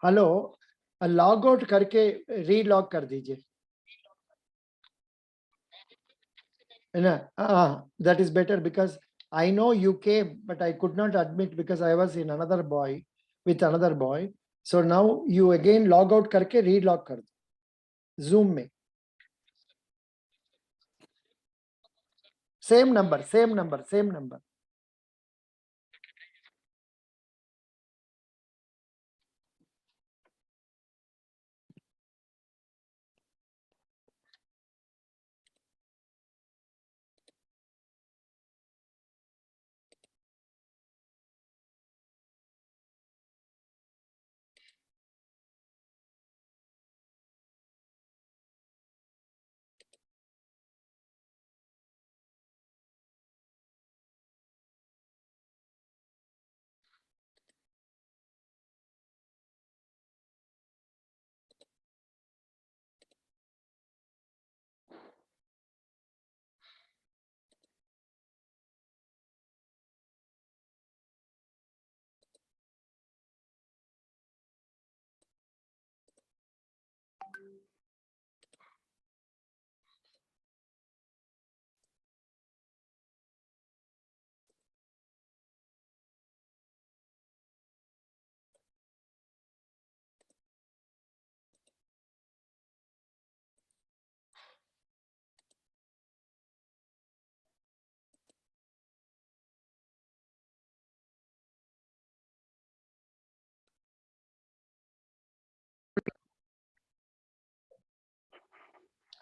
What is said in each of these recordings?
Hello, log out करके relog कर दीजिए, है ना? That is better because I know you came but I could not admit because I was in another boy with another boy. So now you again log out करके relog कर दो Zoom में. Same number, same number, same number.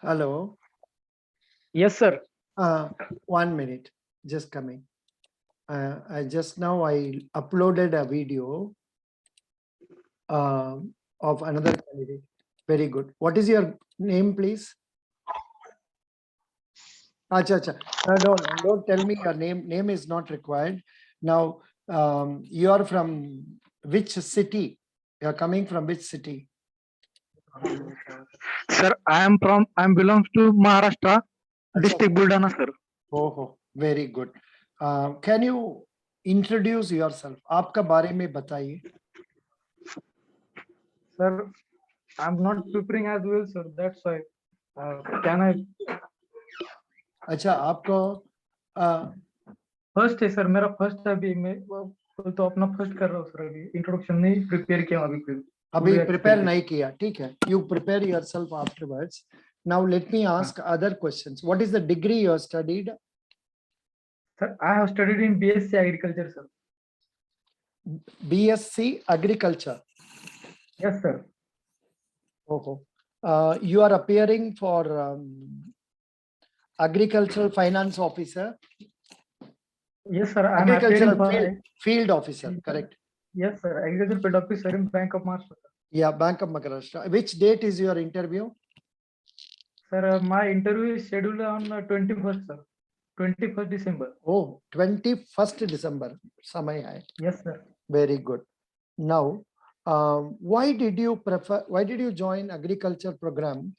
Hello. Yes, sir. 1 minute, just coming. I just now I uploaded a video of another candidate. Very good. What is your name, please? Acha, acha. Don't tell me your name. Name is not required. Now, you are from which city? You are coming from which city? Sir, I belongs to Maharashtra, district Buldana, sir. Oh, very good. Can you introduce yourself? आपका बारे में बताइए. Sir, I'm not preparing as well, sir. That's why. Can I? अच्छा, आपको first है sir, मेरा first है अभी. मैं तो अपना फर्स्ट कर रहा हूँ सर. अभी इंट्रोडक्शन नहीं प्रिपेयर किया अभी. अभी प्रिपेयर नहीं किया, ठीक है. You prepare yourself afterwards. Now let me ask other questions. What is the degree you have studied? Sir, I have studied in BSc Agriculture, sir. BSc Agriculture. Yes, sir. Oh, you are appearing for Agricultural Finance Officer. Yes, sir. I'm Agricultural appearing for field officer, correct? Yes, sir. Agriculture field officer in Bank of Maharashtra. Yeah, Bank of Maharashtra. Which date is your interview? Sir, my interview is scheduled on 21st, sir. 21st December. Oh, 21st December. Samay hai. Yes, sir. Very good. Now, why did you join agriculture program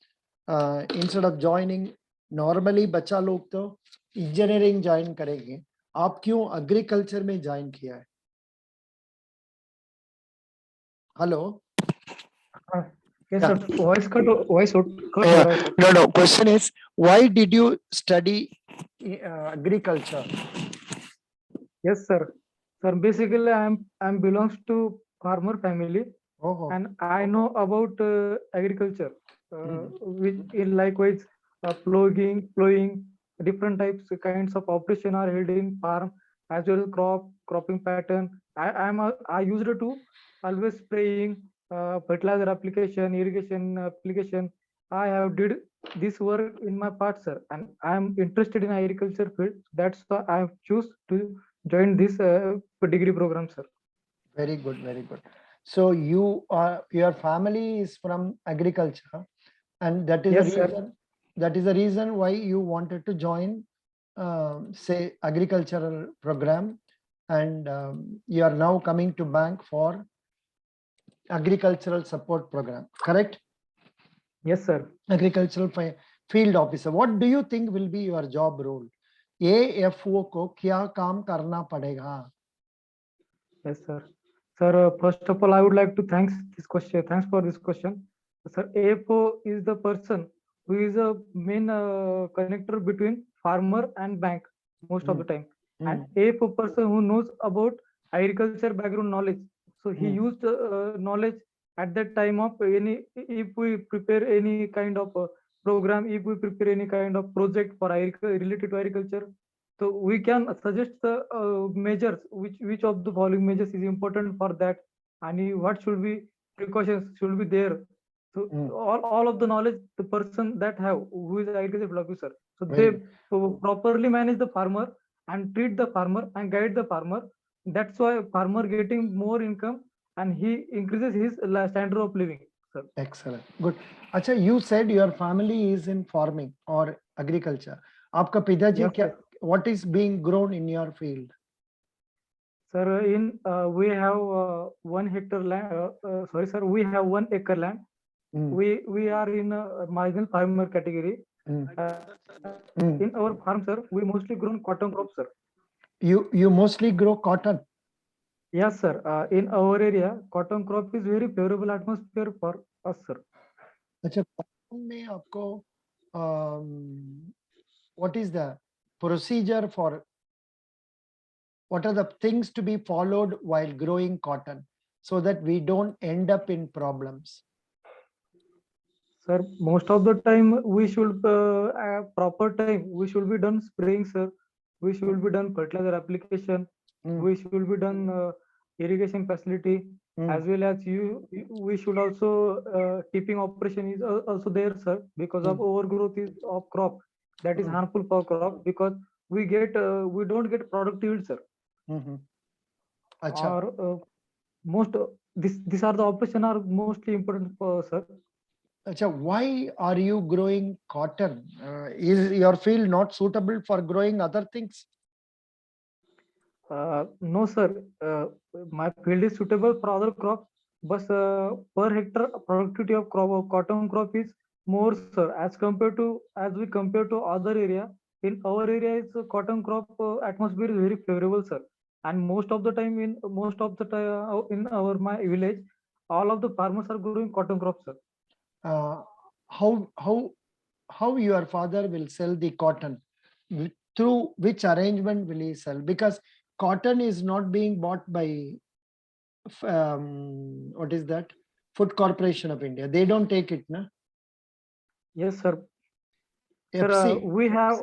instead of joining normally बच्चा लोग तो engineering join करेंगे, आप क्यों agriculture में join किया है? Hello. Yes, sir. Voice cut. No. Question is, why did you study agriculture? Yes, sir. Sir, basically, I'm belongs to farmer family, and I know about agriculture, which in likewise plowing, different types kinds of operation are held in farm, as well as cropping pattern. I used to always spraying, fertilizer application, irrigation application. I have did this work in my part, sir, and I am interested in agriculture field. That's why I choose to join this degree program, sir. Very good, very good. So your family is from agriculture, and that is Yes, the sir. reason. That is the reason why you wanted to join, say, agricultural program, and you are now coming to bank for agricultural support program. Correct? Yes, sir. Agricultural field officer. What do you think will be your job role? AFO को क्या काम करना पड़ेगा? Yes, sir. Sir, first of all, I would like to thanks this question. Thanks for this question. Sir, AFO is the person who is a main connector between farmer and bank most of the time. And AFO person who knows about agriculture background knowledge. So he used knowledge at that time of any, if we prepare any kind of program, if we prepare any kind of project for related to agriculture, so we can suggest the measures, which of the following measures is important for that, and what should be precautions should be there. So all of the knowledge the person that have who is agriculture officer. So they properly manage the farmer and treat the farmer and guide the farmer. That's why farmer getting more income and he increases his standard of living. Sir. Excellent. Good. Acha, you said your family is in farming or agriculture. आपका पिताजी Yes, क्या, sir. what is being grown in your field? Sir, in we have 1 hectare land. Sorry, sir, we have 1 acre land. We are in a marginal farmer category. In our farm, sir, we mostly grown cotton crop, sir. You mostly grow cotton. Yes, sir. In our area, cotton crop is very favorable atmosphere for us, sir. अच्छा, cotton में आपको what is the procedure for, what are the things to be followed while growing cotton so that we don't end up in problems? Sir, most of the time we should proper time we should be done spraying, sir. We should be done fertilizer application. We should be done irrigation facility, as well as we should also keeping operation is also there, sir, because of overgrowth is of crop that is harmful for crop, because we get we don't get product yield, sir. Acha. Or most these are the operation are mostly important for, sir. Acha, why are you growing cotton? Is your field not suitable for growing other things? No, sir. My field is suitable for other crops, but per hectare productivity of cotton crop is more, sir, as we compare to other area. In our area, is cotton crop atmosphere is very favorable, sir. And most of the time, in our my village, all of the farmers are growing cotton crops, sir. How your father will sell the cotton? Through which arrangement will he sell? Because cotton is not being bought by what is that? Food Corporation of India. They don't take it, na? Yes, sir. FC. Sir, we have.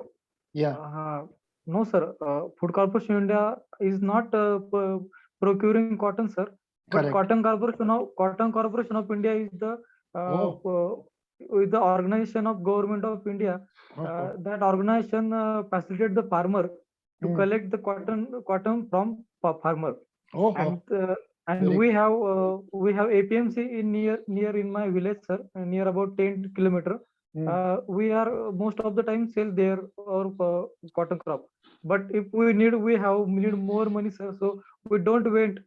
Yeah. No, sir. Food Corporation of India is not procuring cotton, sir. But Correct. Cotton Corporation of India is the organization of government of India. That organization facilitate the farmer to collect the cotton from farmer. And we have APMC in near in my village, sir, near about 10 kilometer. We are most of the time sell there or cotton crop. But if we need more money, sir. So we don't wait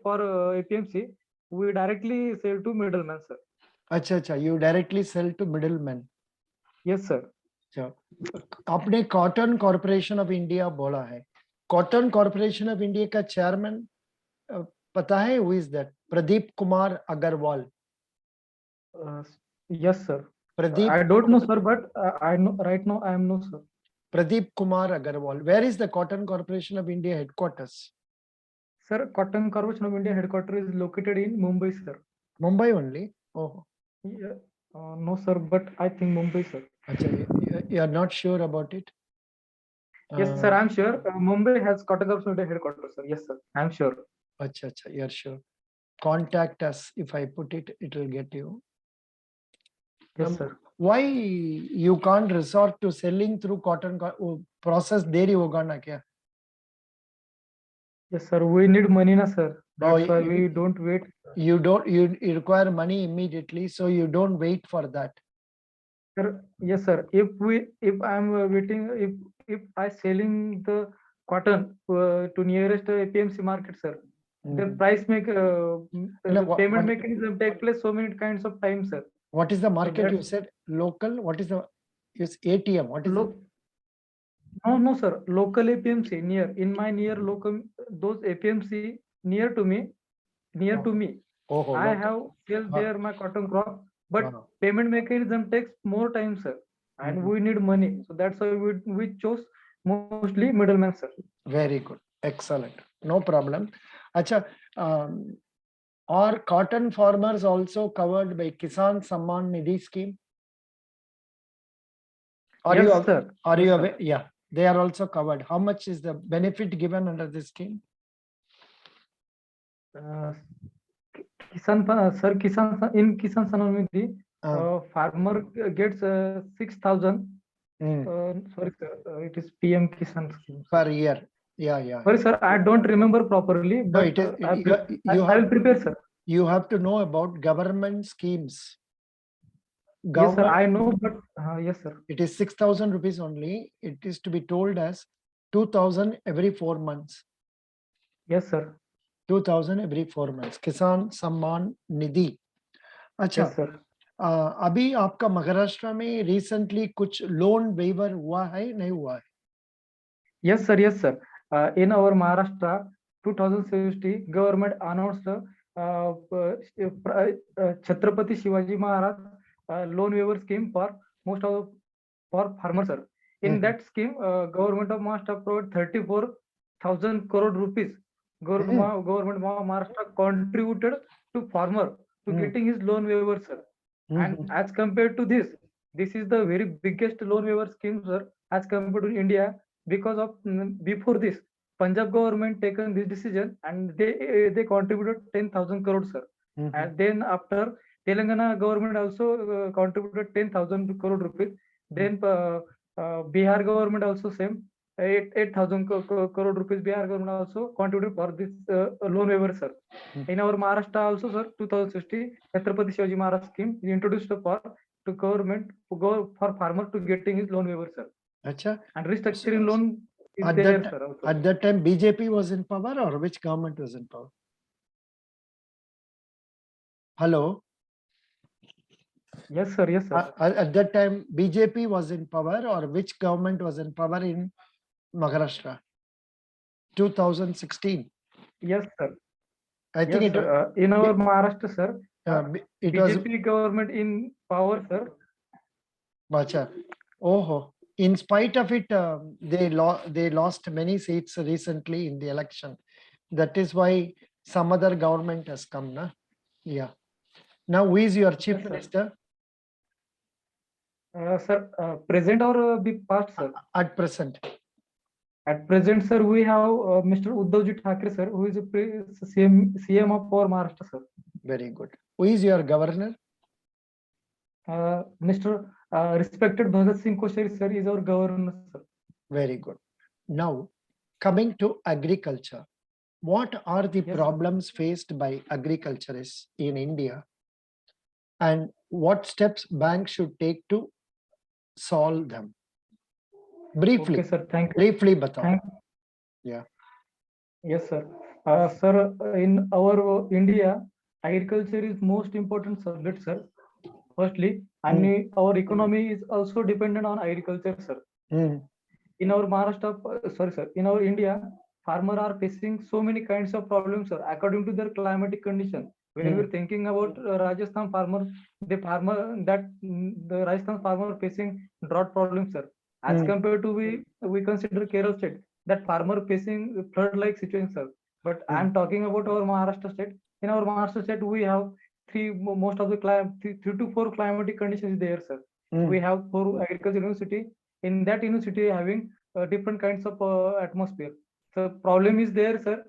for APMC. We directly sell to middleman, sir. अच्छा, you directly sell to middlemen. Yes, sir. आपने cotton corporation of India बोला है. Cotton corporation of India का chairman पता है? Who is that? Pradeep Kumar Agarwal. Yes, sir. Pradeep. I don't know, sir, but I know right now I am no, sir. Pradeep Kumar Agarwal. Where is the Cotton Corporation of India headquarters? Sir, Cotton Corporation of India headquarters is located in Mumbai, sir. Mumbai only? Oh. Yeah. No, sir, but I think Mumbai, sir. Achha, you are not sure about it? Yes, sir, I'm sure. Mumbai has Cotton Corporation of India headquarters, sir. Yes, sir, I'm sure. Achha, you are sure. Contact us. If I put it, it will get you. Yes, sir. Why you can't resort to selling through cotton process? देरी होगा ना क्या? Yes, sir. We need money, na, sir. That's why we don't wait. You require money immediately, so you don't wait for that. Sir, yes, sir. If I'm waiting, if I selling the cotton to nearest APMC market, sir, then price payment mechanism take place so many kinds of time, sir. What is the market? You said local. What is the ATM? What is it? No, sir. Local APMC near local those APMC near to me, near to me. Oh, I have sell Wow. there my cotton crop, but Wow. payment mechanism takes more time, sir, and Mhm. we need money. So that's why we chose mostly middleman, sir. Very good. Excellent. No problem. Acha, are cotton farmers also covered by Kisan Samman Nidhi scheme? Are Yes, you sir. are Yes, you sir. aware? Yeah, they are also covered. How much is the benefit given under this scheme? Uh, sir, in Kisan Samman Nidhi, farmer gets 6,000. Mm. Sorry, sir, it is PM Kisan scheme, sir. Per year. Yeah. Sorry, sir, I don't remember properly, No, but it is. I will prepare, sir. You have to know about government schemes. Yes, sir, Government, I know, but yes, sir. it is 6,000 rupees only. It is to be told as 2,000 every 4 months. Yes, sir. 2,000 every 4 months. Kisan Samman Nidhi. अच्छा, Yes, sir. अभी आपका महाराष्ट्र में recently कुछ loan waiver हुआ है, नहीं हुआ है? Yes, sir. Yes, sir. In our Maharashtra, 2016, government announced Chhatrapati Shivaji Maharaj loan waiver scheme for most of for farmers, sir. In Mhm. that scheme, government of Maharashtra provided 34,000 crore rupees. Government of Maharashtra contributed to farmer to getting his loan waiver, sir. And as compared to this is the very biggest loan waiver scheme, sir, as compared to India, because of before this, Punjab government taken this decision and they contributed 10,000 crore, sir. And then after Telangana government also contributed 10,000 crore rupees. Then Bihar government also same 8,000 crore rupees. Bihar government also contributed for this loan waiver, sir. In our Maharashtra also, sir, 2016 Chhatrapati Shivaji Maharaj scheme is introduced for to government to go for farmer to getting his loan waiver, sir. अच्छा, And restructuring loan is at there, that sir. Also. at that time BJP was in power, or which government was in power? Hello. Yes, sir. Yes, sir. At that time BJP was in power, or which government was in power in Maharashtra? 2016. Yes, sir. I think Yes, sir. In our Maharashtra, sir, it was BJP government in power, sir. Bacha. Oh, in spite of it, they lost many seats recently in the election. That is why some other government has come, na? Yeah. Now, who is your chief Yes, sir. minister? Sir, present or the past, sir? At present. At present, sir, we have Mr. Uddhavji Thackeray, sir, who is a CM of our Maharashtra, sir. Very good. Who is your governor? Mr. Respected Bhagat Singh Koshari, sir, is our governor, sir. Very good. Now, coming to agriculture, what are the problems faced by agriculturists in India, and what steps banks should take to solve them? Briefly. Okay, sir. Thank you. Briefly, batao. Yeah. Yes, sir. Sir, in our India, agriculture is most important subject, sir. Firstly, and our economy is also dependent on agriculture, sir. In our Maharashtra, sorry, sir, in our India, farmers are facing so many kinds of problems, sir, according to their climatic condition. When we're thinking about Rajasthan farmer, the Rajasthan farmer facing drought problems, sir. As compared to we consider Kerala state, that farmer facing flood-like situation, sir. But I'm talking about our Maharashtra state. In our Maharashtra state, we have most of the three to four climatic conditions there, sir. We have 4 agriculture university. In that university, having different kinds of atmosphere. So problem is there, sir.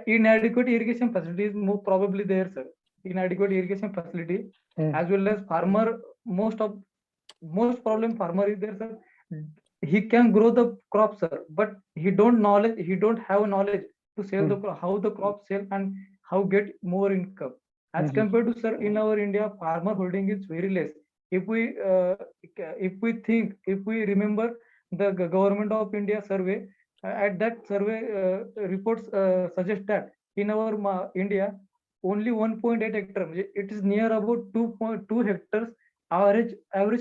Inadequate irrigation facility is more probably there, sir. Inadequate irrigation facility, as well as farmer, most problem farmer is there, sir. He can grow the crop, sir, but he don't have knowledge to sell the how the crop sell and how get more income. As compared to, sir, in our India, farmer holding is very less. If we remember the government of India survey, at that survey reports suggest that in our India only 1.8 hectare, it is near about 2.2 hectares average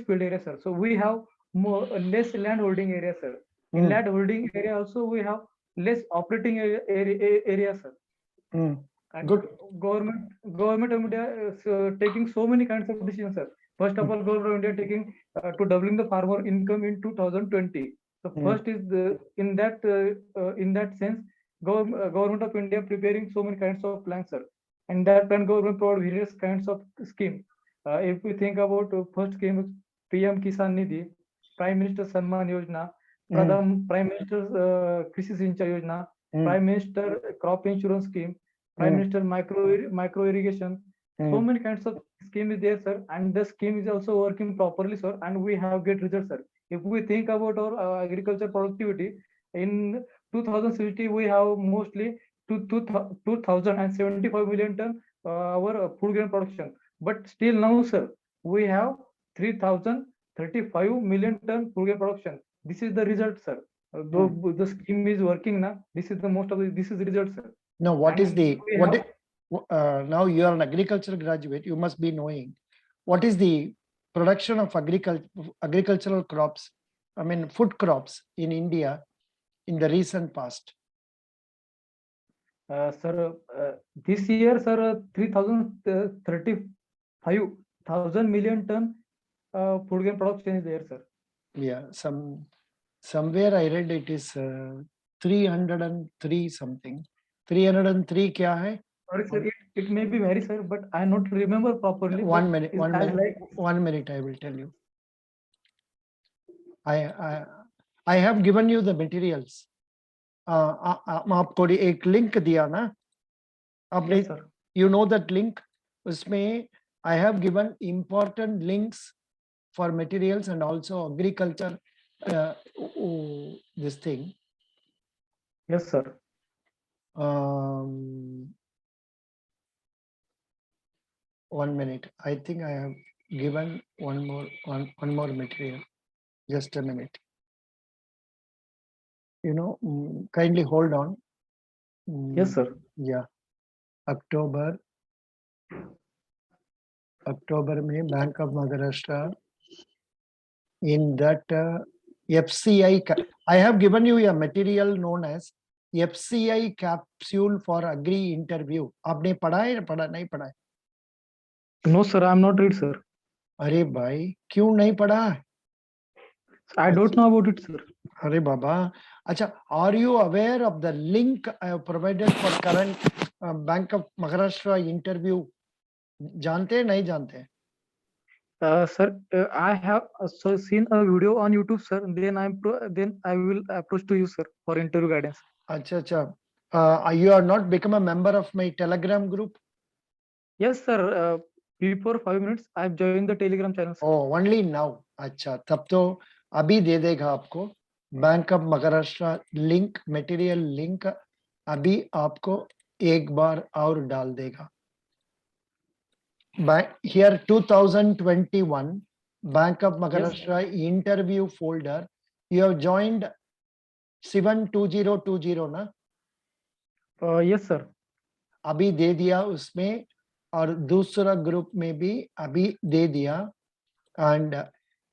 field area, sir. So we have less land holding area, sir. In land holding area also we have less operating area, sir. Mm. And Good. government of India is taking so many kinds of decisions, sir. First of all, government of India taking to doubling the farmer income in 2020. So first is in that sense, government of India preparing so many kinds of plans, sir. And that plan government provide various kinds of scheme. If we think about first scheme, PM Kisan Nidhi, Prime Minister Samman Yojana, Prime Minister's Krishi Sinchai Yojana, Prime Minister Crop Insurance Scheme, Prime Minister micro irrigation. So many kinds of scheme is there, sir, and the scheme is also working properly, sir, and we have great results, sir. If we think about our agriculture productivity in 2060, we have mostly 2075 million ton our food grain production, but still now, sir, we have 3035 million ton food grain production. This is the result, sir. The scheme is working now. This is the most of the, this is the result, sir. Now, what is And the we what? have- Now you are an agriculture graduate. You must be knowing what is the production of agricultural crops. I mean, food crops in India in the recent past. Sir, this year, sir, 3,035,000 million ton food grain production is there, sir. Yeah, somewhere I read it is 303 something. 303 kya hai? Sorry, sir, it may be very, sir, but I not remember properly. One minute, but one as minute, like 1 minute. I will tell you. I have given you the materials. आपको एक link दिया ना आपने yes, sir. you know that link उसमें I have given important links for materials and also agriculture this thing. Yes, sir. 1 minute. I think I have given one more material. Just a minute. You know, kindly hold on. Yes, sir. Yeah. October में Bank of Maharashtra in that FCI. I have given you a material known as FCI capsule for agri interview. आपने पढ़ा है या पढ़ा नहीं पढ़ा है? No, sir, I am not read, sir. अरे भाई क्यों नहीं पढ़ा? I don't know about it, sir. अरे बाबा अच्छा, are you aware of the link I have provided for current Bank of Maharashtra interview? जानते हैं नहीं जानते? Sir, I have seen a video on YouTube, sir. Then I will approach to you, sir, for interview guidance. अच्छा अच्छा. You are not become a member of my Telegram group? Yes, sir. Before 5 minutes, I have joined the Telegram channel, sir. Oh, only now. अच्छा, तब तो अभी दे देगा आपको bank of Maharashtra link, material link अभी आपको एक बार और डाल देगा. Here 2021 Bank of Maharashtra interview folder. You have joined 72020 ना? Yes, sir. अभी दे दिया उसमें और दूसरा ग्रुप में भी अभी दे दिया. एंड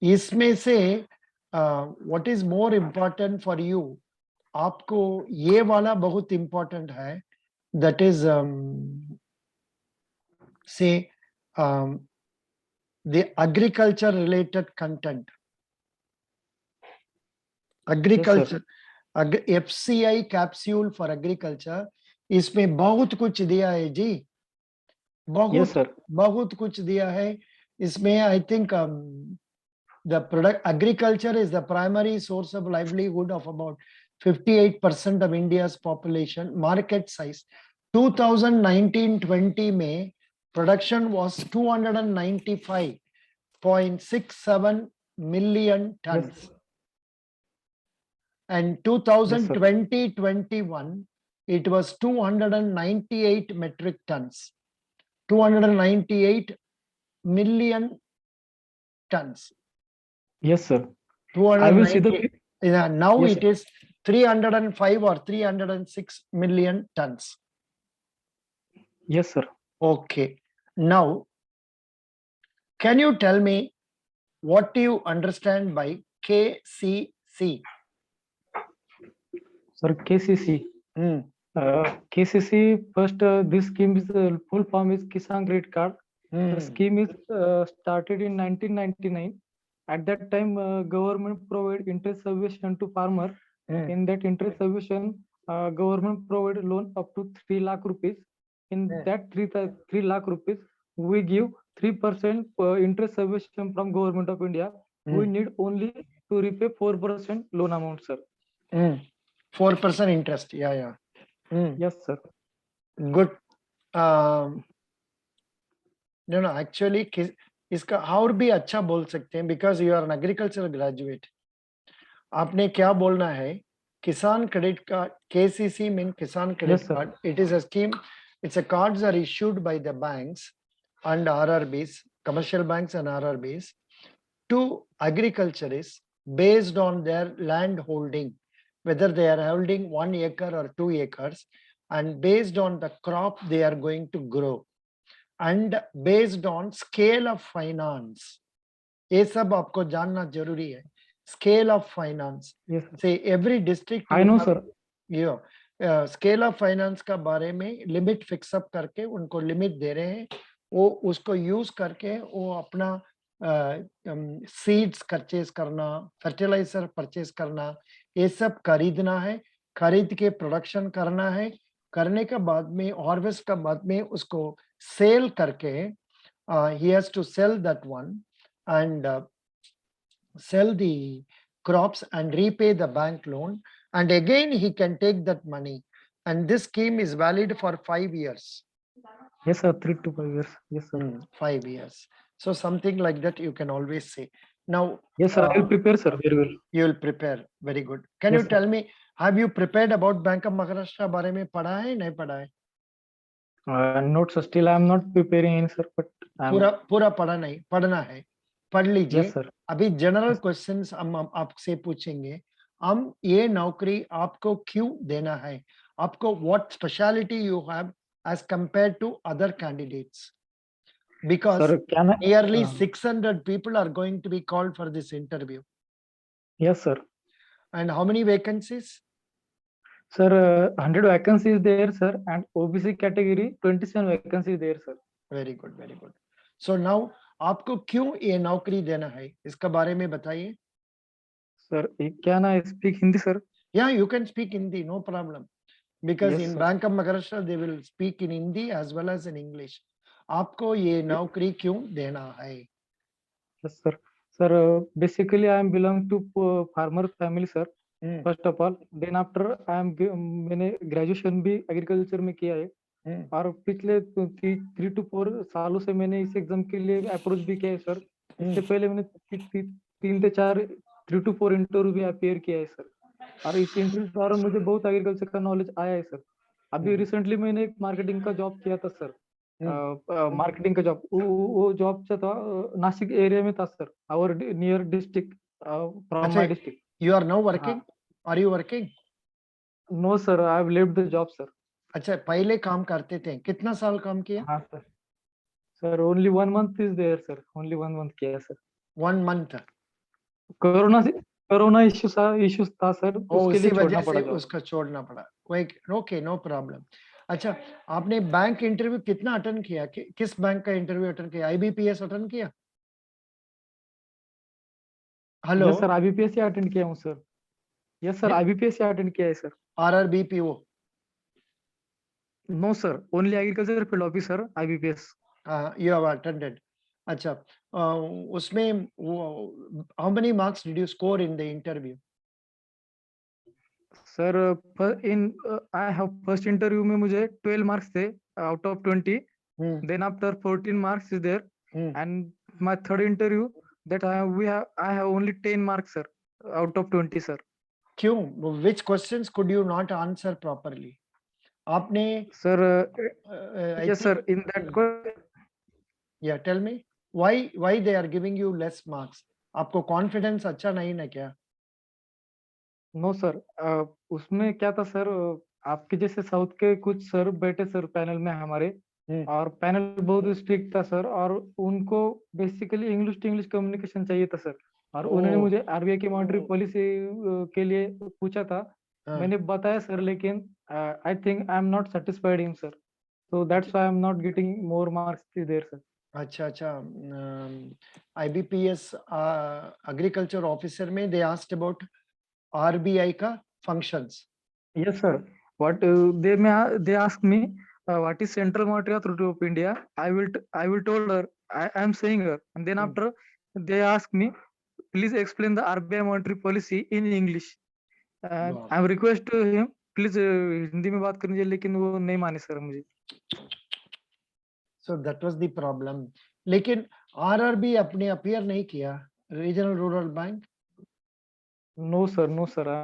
इसमें से what is more important for you, आपको ये वाला बहुत इम्पोर्टेंट है. दैट इज से the agriculture related content. Agriculture FCI capsule for agriculture, इसमें बहुत कुछ दिया है जी. बहुत कुछ दिया है इसमें. I think the product agriculture is the primary source of livelihood of about 58% of India's population. Market size 2019-20 में production was 295.67 million tons. Yes. And 2020-21 it was 298 metric tons. 298 million tons. Yes, sir. 290. I will see the. Yeah, now Yes, it is 305 or 306 million tons. Yes, sir. Okay. Now, can you tell me what do you understand by KCC? Sir, KCC. KCC first, this scheme is full form is Kisan Credit Card. The scheme is started in 1999. At that time, government provide interest subvention to farmer. In that interest subvention, government provide loan up to 3 lakh rupees. In that 3 lakh rupees, we give 3% interest subvention from government of India. We need only to repay 4% loan amount, sir. 4% interest. Yeah. Yes, sir. Good. No, actually इसका और भी अच्छा बोल सकते हैं because you are an agricultural graduate. आपने क्या बोलना है? Kisan Credit Card, KCC mean Kisan Credit Yes, sir. Card. It is a scheme. It's a cards are issued by the banks and RRBs, commercial banks and RRBs to agriculturists based on their land holding, whether they are holding 1 acre or 2 acres, and based on the crop they are going to grow, and based on scale of finance. ये सब आपको जानना जरूरी है. Scale of finance. Yes, Say every district. I know, sir. Scale of finance का बारे में limit fix up करके उनको लिमिट दे रहे हैं. वो उसको यूज करके वो अपना सीड्स परचेज करना, फर्टिलाइजर परचेज करना, ये सब खरीदना है. खरीद के प्रोडक्शन करना है. करने के बाद में हार्वेस्ट का बाद में उसको सेल करके he has to sell that one and sell the crops and repay the bank loan, and again he can take that money, and this scheme is valid for 5 years. Yes, sir. 3 to 5 years. Yes, sir. 5 years. So something like that you can always say. Now, yes, sir. I will prepare, sir. Very well. You will prepare. Very good. Can Yes, you tell me, have you prepared about Bank of Maharashtra बारे में पढ़ा है नहीं पढ़ा है? Not, sir. Still I am not preparing any, sir. But पूरा पढ़ा नहीं, पढ़ना है. पढ़ लीजिए. Yes, sir. अभी जनरल क्वेश्चंस हम आपसे पूछेंगे. हम ये नौकरी आपको क्यों देना है? आपको what speciality you have as compared to other candidates? Because Sir, nearly 600 people are going to be called for this interview. Yes, sir. And how many vacancies? Sir, 100 vacancies there, sir, and OBC category 27 vacancies there, sir. Very good, very good. So now आपको क्यों ये नौकरी देना है, इसका बारे में बताइए. Sir, can I speak Hindi, sir? Yeah, you can speak Hindi, no problem. Because Yes, in sir. Bank of Maharashtra they will speak in Hindi as well as in English. आपको ये नौकरी क्यों देना है? Yes, sir. Sir, basically I am belong to farmer family, sir. First of all, then after I am मैंने graduation भी agriculture में किया है. और पिछले 3 to 4 सालों से मैंने इस एग्जाम के लिए अप्रोच भी किया है, सर. इससे पहले मैंने 3 से 4 3 to 4 इंटरव्यू भी अपेयर किया है, सर. और इस इंटरव्यू के दौरान मुझे बहुत एग्रीकल्चर का नॉलेज आया है, सर. अभी रिसेंटली मैंने एक मार्केटिंग का जॉब किया था, सर. मार्केटिंग का जॉब, वो जॉब था नासिक एरिया में था, sir. Our near district from my district. You are now working? Are you working? No, sir. I have left the job, sir. अच्छा, पहले काम करते थे. कितना साल काम किया? हाँ, sir. Sir, only 1 month is there, sir. Only 1 month किया है, sir. 1 month. कोरोना इश्यूज था, सर. उसके लिए छोड़ना पड़ा. उसका छोड़ना पड़ा. कोई ओके, नो प्रॉब्लम. अच्छा, आपने बैंक इंटरव्यू कितना अटेंड किया? किस बैंक का इंटरव्यू अटेंड किया? IBPS अटेंड किया? Hello. Yes sir, IBPS attend किया हूं, sir. Yes sir, IBPS attend किया है, sir. RRB PO? No sir, only agriculture field officer IBPS. You have attended. अच्छा, उसमें how many marks did you score in the interview? Sir, I have first interview में मुझे 12 marks थे out of 20. Then after 14 marks is there. And my third interview that I have only 10 marks, sir, out of 20, sir. क्यों? Which questions could you not answer properly? आपने sir, yes sir, in that question. Yeah, tell me why they are giving you less marks? आपको confidence अच्छा नहीं ना क्या? No sir, उसमें क्या था सर, आपके जैसे साउथ के कुछ सर बैठे सर पैनल में हमारे, और पैनल बहुत स्ट्रिक्ट था सर, और उनको basically English to English communication चाहिए था सर. और उन्होंने मुझे RBI की मॉनेटरी पॉलिसी के लिए पूछा था हाँ, मैंने बताया सर, लेकिन I think I am not satisfied in sir, so that's why I'm not getting more marks there sir. अच्छा अच्छा। IBPS एग्रीकल्चर ऑफिसर में दे आस्क्ड अबाउट RBI का functions. Yes sir, what they asked me what is Central Monetary Authority of India. I will told her, I am saying her, and then after they asked me, please explain the RBI monetary policy in English. I am request to him, please Hindi में बात करनी चाहिए, लेकिन वो नहीं माने sir मुझे। So that was the problem. लेकिन RRB अपने अपीयर नहीं किया, regional rural bank. No sir,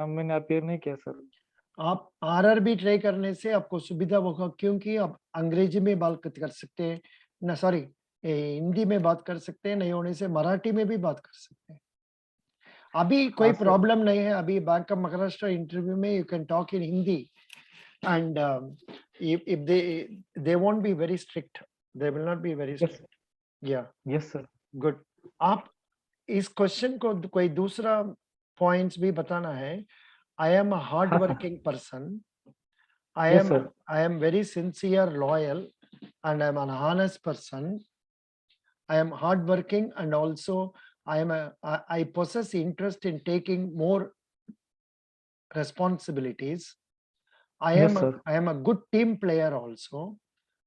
मैंने अपीयर नहीं किया सर। आप RRB ट्राई करने से आपको सुविधा होगा, क्योंकि आप अंग्रेजी में बात कर सकते हैं ना, सॉरी हिंदी में बात कर सकते हैं, नहीं होने से मराठी में भी बात कर सकते हैं। अभी कोई हाँ सर। प्रॉब्लम नहीं है। अभी बैंक ऑफ महाराष्ट्र इंटरव्यू में you can talk in Hindi and if they won't be very strict, they will not be very Yes, strict. Yeah, yes sir. good. आप इस क्वेश्चन को कोई दूसरा पॉइंट्स भी बताना है। आई एम अ हार्ड हाँ sir. Working person, Yes sir. I am very sincere, loyal, and I'm an honest person. I am hardworking, and also I possess interest in taking more responsibilities. Yes sir. I am a good team player also.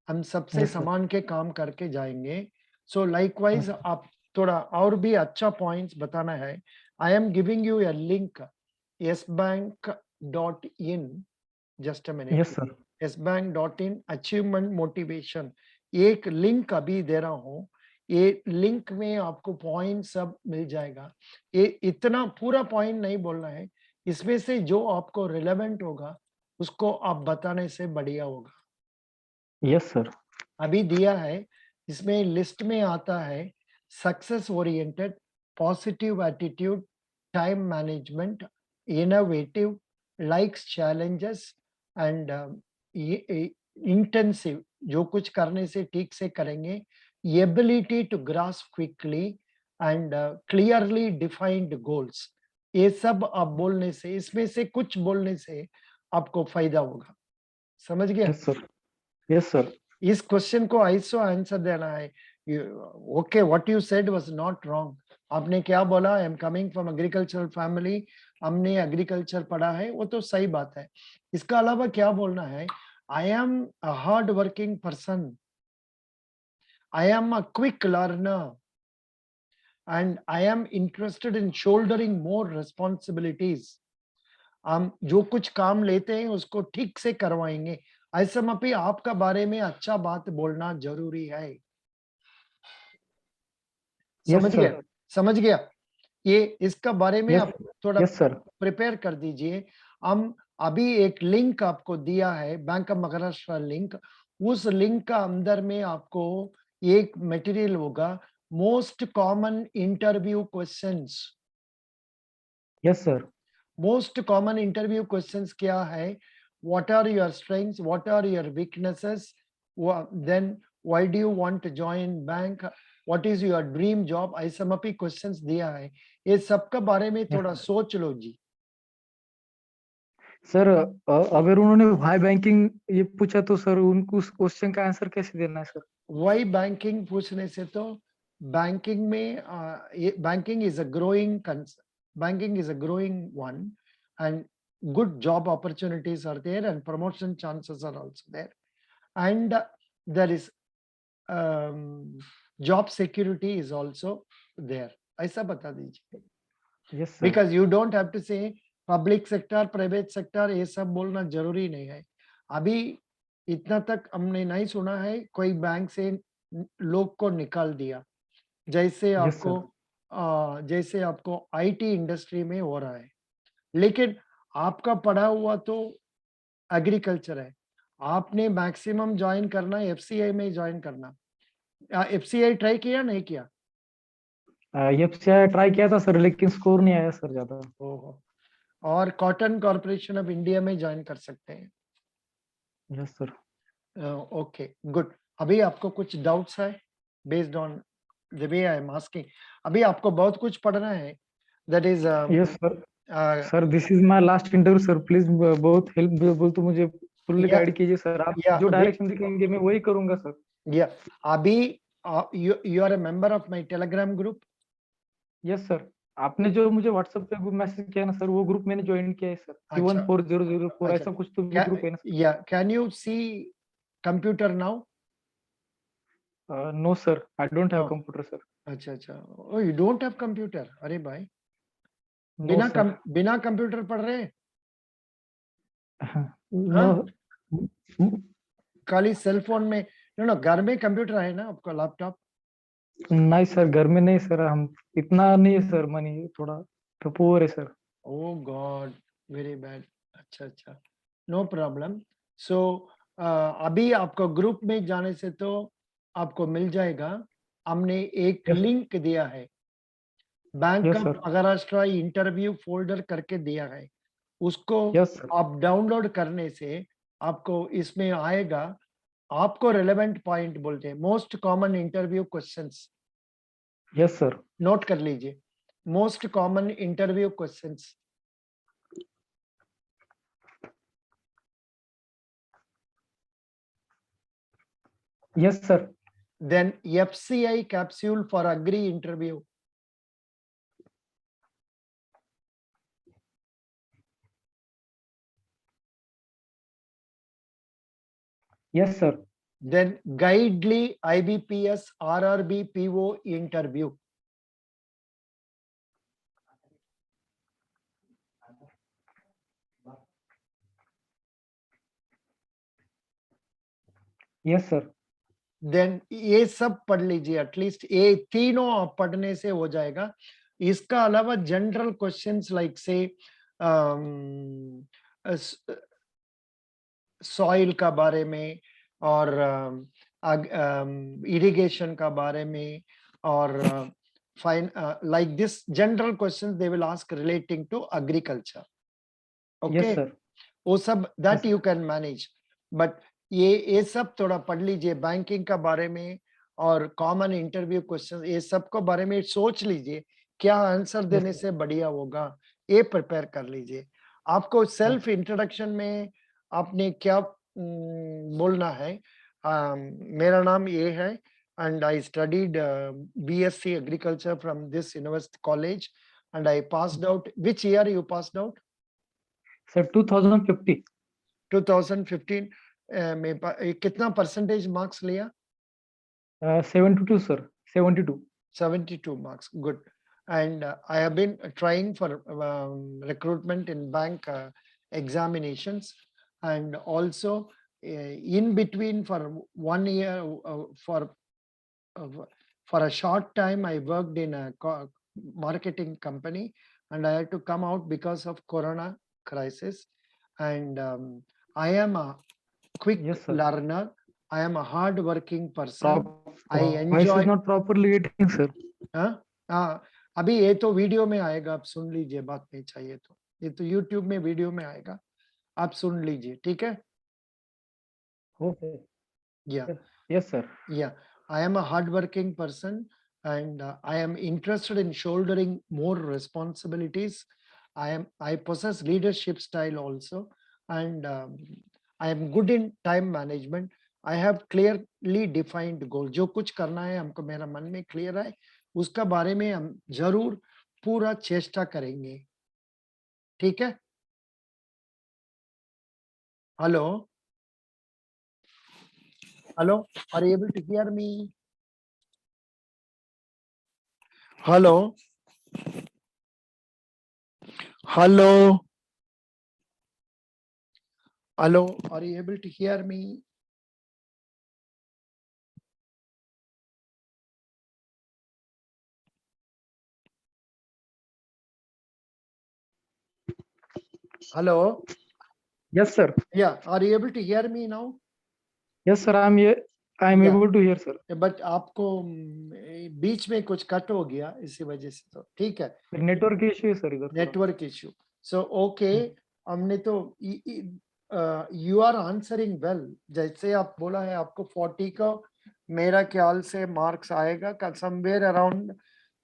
हम सबसे Yes sir. समान के काम करके जाएंगे। So likewise, आप थोड़ा और भी अच्छा पॉइंट्स बताना है। I am giving you a link, yesbank.in. Just a minute. Yes sir. yesbank.in achievement motivation, एक लिंक अभी दे रहा हूँ। ये लिंक में आपको पॉइंट सब मिल जाएगा। ये इतना पूरा पॉइंट नहीं बोलना है, इसमें से जो आपको रिलेवेंट होगा उसको आप बताने से बढ़िया होगा। Yes sir. अभी दिया है, इसमें लिस्ट में आता है success oriented, positive attitude, time management, innovative, likes challenges and intensive, जो कुछ करने से ठीक से करेंगे, ability to grasp quickly and clearly defined goals. ये सब आप बोलने से, इसमें से कुछ बोलने से आपको फायदा होगा। समझ गया? Yes sir. Yes sir. इस क्वेश्चन को ऐसा आंसर देना है। Okay, what you said was not wrong. आपने क्या बोला, I am coming from agricultural family, हमने एग्रीकल्चर पढ़ा है, वो तो सही बात है। इसका अलावा क्या बोलना है, I am a hard working person, I am a quick learner, and I am interested in soldering more responsibilities. हम जो कुछ काम लेते हैं उसको ठीक से करवाएंगे। ऐसे में भी आपका बारे में अच्छा बात बोलना जरूरी है। Yes समझ sir. गया? समझ गया? ये इसका बारे में Yes. आप थोड़ा Yes sir. प्रिपेयर कर दीजिए। हम अभी एक लिंक आपको दिया है, बैंक ऑफ महाराष्ट्र लिंक। उस लिंक का अंदर में आपको एक मटेरियल होगा, most common interview questions. Yes sir. Most common interview questions क्या है, what are your strengths, what are your weaknesses, then why do you want to join bank, what is your dream job, ऐसा भी questions दिया है। ये सबका बारे में Yes थोड़ा sir. सोच लो जी। सर अगर उन्होंने वाई बैंकिंग ये पूछा तो सर उनको उस क्वेश्चन का आंसर कैसे देना है सर? वाई बैंकिंग पूछने से तो बैंकिंग में banking is a growing banking is a growing one, and good job opportunities are there, and promotion chances are also there, and there is job security is also there. ऐसा बता दीजिए। Yes sir. because you don't have to say public sector, private sector, ये सब बोलना जरूरी नहीं है। अभी इतना तक हमने नहीं सुना है कोई बैंक से लोग को निकाल दिया, जैसे Yes sir. जैसे आपको आईटी इंडस्ट्री में हो रहा है। लेकिन आपका पढ़ा हुआ तो एग्रीकल्चर है, आपने मैक्सिमम ज्वाइन करना है एफसीआई में ज्वाइन करना। एफसीआई ट्राई किया नहीं किया? एफसीआई ट्राई किया था सर, लेकिन स्कोर नहीं आया सर ज्यादा। ओहो। और कॉटन कॉर्पोरेशन ऑफ इंडिया में ज्वाइन कर सकते हैं। Yes sir. Okay good. अभी आपको कुछ डाउट्स है based on the way I am asking? अभी आपको बहुत कुछ पढ़ना है, that is yes sir. Sir this is my last interview sir, please बहुत हेल्प बोल तो मुझे फुल्ली या गाइड कीजिए सर, आप या जो डायरेक्शन दिखाएंगे मैं वही करूंगा सर। या अभी you are a member of my Telegram group? Yes sir, आपने जो मुझे व्हाट्सएप पे मैसेज किया ना सर, वो ग्रुप मैंने ज्वाइन किया है सर, अच्छा 74004 अच्छा, ऐसा कुछ तो भी ग्रुप है ना या can you see computer now? Sir? No sir, I don't have no, computer sir. अच्छा अच्छा, oh you don't have computer, अरे भाई, नो सर। बिना कंप्यूटर पढ़ रहे हैं? नो। हाँ, खाली सेल फोन में? नो, घर में कंप्यूटर है ना आपका, लैपटॉप? नहीं सर, घर में नहीं सर, हम इतना नहीं है सर, मनी थोड़ा तो पुअर है सर। ओ गॉड, वेरी बैड। अच्छा अच्छा, नो प्रॉब्लम। सो अभी आपको ग्रुप में जाने से तो आपको मिल जाएगा। हमने एक यस। लिंक दिया है, bank yes of sir. Maharashtra interview folder करके दिया है, उसको यस सर। आप डाउनलोड करने से आपको इसमें आएगा। आपको रिलेवेंट पॉइंट बोलते हैं, most common interview questions, yes sir. Note कर लीजिए, most common interview questions. Yes sir. Then FCI capsule for agri interview. Yes sir. Then Guidely IBPS RRB PO interview. Yes sir. Then ये सब पढ़ लीजिए, at least ये तीनों आप पढ़ने से हो जाएगा। इसका अलावा जनरल क्वेश्चंस लाइक से सॉइल का बारे में और इरिगेशन का बारे में और fine like this general questions they will ask relating to agriculture. Okay, yes sir. वो सब that yes you can manage, but ये सब थोड़ा पढ़ लीजिए बैंकिंग का बारे में और कॉमन इंटरव्यू क्वेश्चन, ये सब को बारे में सोच लीजिए क्या आंसर यस देने सर। से बढ़िया होगा, ये प्रिपेयर कर लीजिए। आपको यस सेल्फ इंट्रोडक्शन में आपने क्या बोलना है? मेरा नाम ये है and I studied BSc agriculture from this university college and I passed out. Which year you passed out? Sir 2050। 2015 में कितना परसेंटेज मार्क्स लिया? 72 sir, 72। 72 marks, good. And I have been trying for recruitment in bank examinations, and also in between for 1 year uh, for a short time I worked in a marketing company, and I had to come out because of Corona crisis. And I am a quick yes sir. learner. I am a hard working person. I voice is enjoy. Not properly getting sir. हाँ हाँ, अभी ये तो video में आएगा, आप सुन लीजिए, बात में चाहिए तो ये तो यूट्यूब में वीडियो में आएगा, आप सुन लीजिए, ठीक है? ओके। या यस सर। या, I am a hardworking person and I am interested in shouldering more responsibilities. I possess leadership style also, and I am good in time management. I have clearly defined goal. जो कुछ करना है हमको, मेरा मन में clear है, उसका बारे में हम जरूर पूरा चेष्टा करेंगे, ठीक है? Hello hello, are you able to hear me? Hello hello hello, are you able to hear me? Hello, yes sir. yeah, are you able to hear me now? Yes sir, I am Yeah, able to hear sir. But आपको बीच में कुछ cut हो गया इसी वजह से, तो ठीक है, नेटवर्क इश्यू है सर इधर थोड़ा। Network issue. सो ओके, हमने तो यू आर आंसरिंग वेल, जैसे आप बोला है आपको 40 का मेरा ख्याल से मार्क्स आएगा, समवेयर अराउंड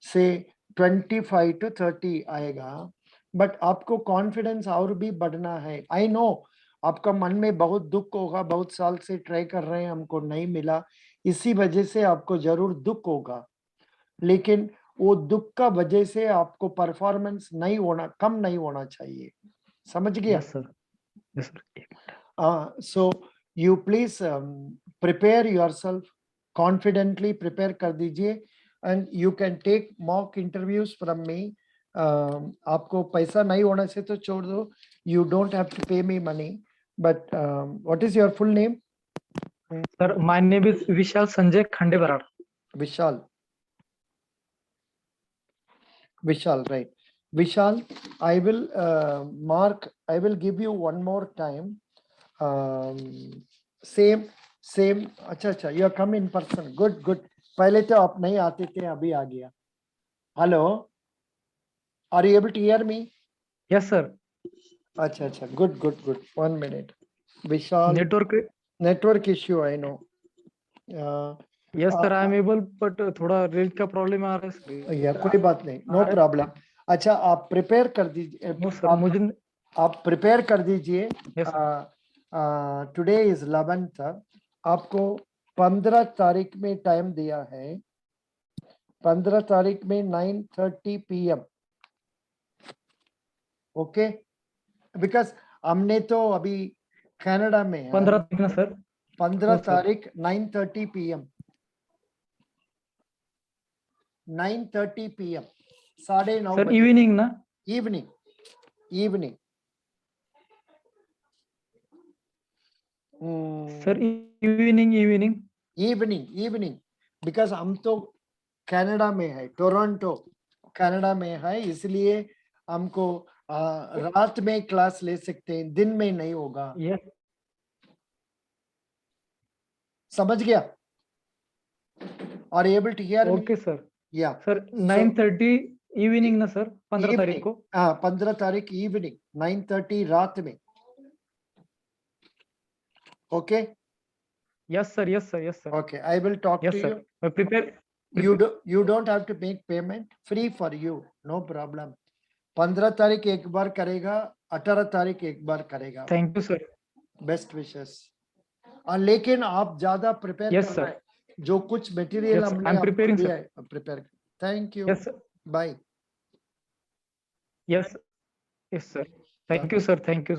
से 25 to 30 आएगा। बट आपको कॉन्फिडेंस और भी बढ़ना है। आई नो आपका मन में बहुत दुख होगा, बहुत साल से ट्राई कर रहे हैं, हमको नहीं मिला, इसी वजह से आपको जरूर दुख होगा, लेकिन वो दुख का वजह से आपको परफॉर्मेंस नहीं होना, कम नहीं होना चाहिए। समझ गया? Yes sir, yes sir. So you please prepare yourself confidently, prepare कर दीजिए, and you can take mock interviews from me. आपको पैसा नहीं होने से तो छोड़ दो, you don't have to pay me money. But what is your full name? Sir, my name is Vishal Sanjay Khandebarar. Vishal. Vishal, right? Vishal, I will I will give you one more time. Same अच्छा, you come in person, good. पहले तो आप नहीं आते थे, अभी आ गया। Hello, are you able to hear me? Yes sir. अच्छा, good. 1 minute. Vishal, network issue I know. Yes sir, I am able, but थोड़ा रेंज का प्रॉब्लम आ रहा है या कोई बात नहीं, नो प्रॉब्लम। अच्छा, आप प्रिपेयर कर दीजिए। नो सर, मुझे आप प्रिपेयर कर दीजिए। यस टुडे इज 11th, आपको 15 तारीख में टाइम दिया है, 15 तारीख में 9:30 PM। ओके, बिकॉज हमने तो अभी कनाडा में है। 15 तारीख ना सर? 15 तारीख 9:30 PM, 9:30 PM, 9:30 सर। बजे। इवनिंग ना? इवनिंग सर इवनिंग बिकॉज हम तो कनाडा में है, टोरंटो कनाडा में है, इसलिए हमको रात में क्लास ले सकते हैं, दिन में नहीं होगा। यस समझ गया? Are able to hear me? Okay sir. या सर 9:30 इवनिंग ना सर? 15 तारीख को? 15 तारीख इवनिंग 9:30 रात में। Okay yes sir. Okay, I will talk to you. मैं prepare You don't have to make payment, free for you, no problem. 15 तारीख एक बार करेगा, 18 तारीख एक बार करेगा। Thank you sir. Best wishes. लेकिन आप ज्यादा प्रिपेयर यस करना सर। है, जो कुछ मटेरियल Yes, हमने I'm आपको preparing, दिया sir. है, prepare. Thank you, yes bye. Yes yes sir. Thank you sir. Thank you.